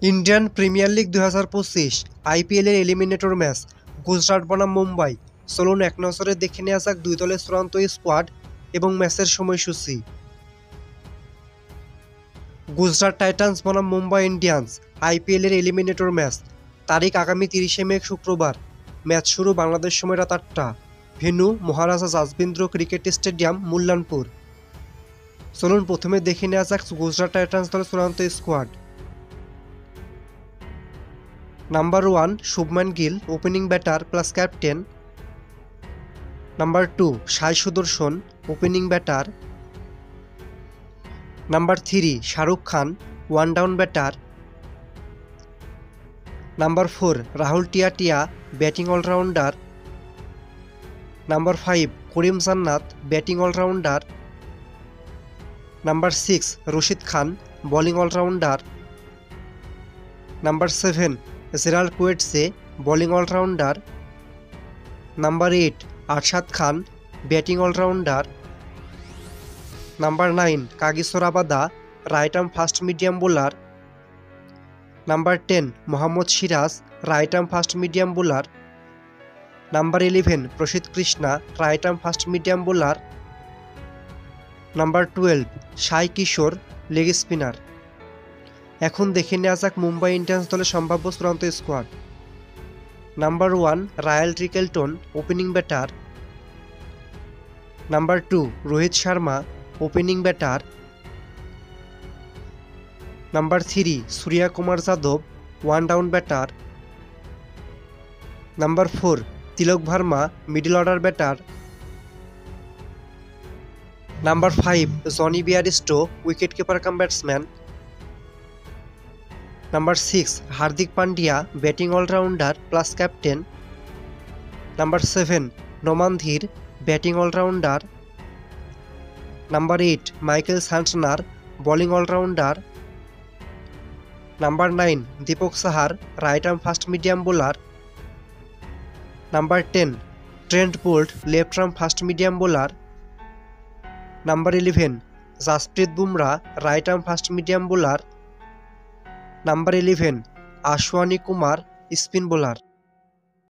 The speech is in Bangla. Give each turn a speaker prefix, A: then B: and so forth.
A: ইন্ডিয়ান প্রিমিয়ার লিগ 2025 আইপিএলের এলিমিনেটর ম্যাচ গুজরাট বনাম মুম্বাই। চলুন এক নজরে দেখে নেওয়া যাক দুই দলের চূড়ান্ত স্কোয়াড এবং ম্যাচের সময়সূচি। গুজরাট টাইটান্স বনাম মুম্বাই ইন্ডিয়ান্স আইপিএলের এলিমিনেটর ম্যাচ। তারিখ আগামী 30শে মে শুক্রবার। ম্যাচ শুরু বাংলাদেশ সময় রাত 8টা। Venue Maharaja Jasvindra cricket stadium, Mullanpur. চলুন প্রথমে দেখে নেওয়া যাক গুজরাট টাইটান্স দলের চূড়ান্ত squad. Number 1 Shubman Gill, opening batter plus captain. Number 2 Sai Sudharsan, opening batter. Number 3 Shahrukh Khan, one down batter. Number 4 Rahul Tewatia, batting allrounder. Number 5 Karim Janat, batting allrounder. Number 6 Rashid Khan, bowling all rounder. Number 7 Gerald Coetzee, bowling all rounder. Number 8 Arshad খান, batting allrounder. Number 9 Kagiso Rabada, right arm fast medium bowler. Number 10 Mohammed Siraj, right arm fast medium bowler. Number 11 Prasidh Krishna, right arm fast medium bowler. Number 12 Sai কিশোর, লেগ স্পিনার। এখন দেখে নেওয়া যাক মুম্বাই ইন্ডিয়ান্স দলের সম্ভাব্য চূড়ান্ত squad. Number 1 Ryan Rickelton, opening batter. Number 2 Rohit Sharma, opening batter. Number 3 Surya Kumar Yadav, one down batter. Number 4 Tilak Varma, middle order batter. Number 5 Jonny Bairstow, wicket keeper cum batsman. Number 6 Hardik Pandya, batting all rounder plus captain. Number 7 Naman Dhir, batting allrounder. Number 8 Michael Santner, bowling all rounder. Number 9 Deepak Chahar, right arm fast medium bowler. Number 10 Trent Boult, left arm fast medium bowler. Number 11 Jasprit Bumrah, right arm fast medium bowler. Number 11 Ashwani Kumar, spin bowler.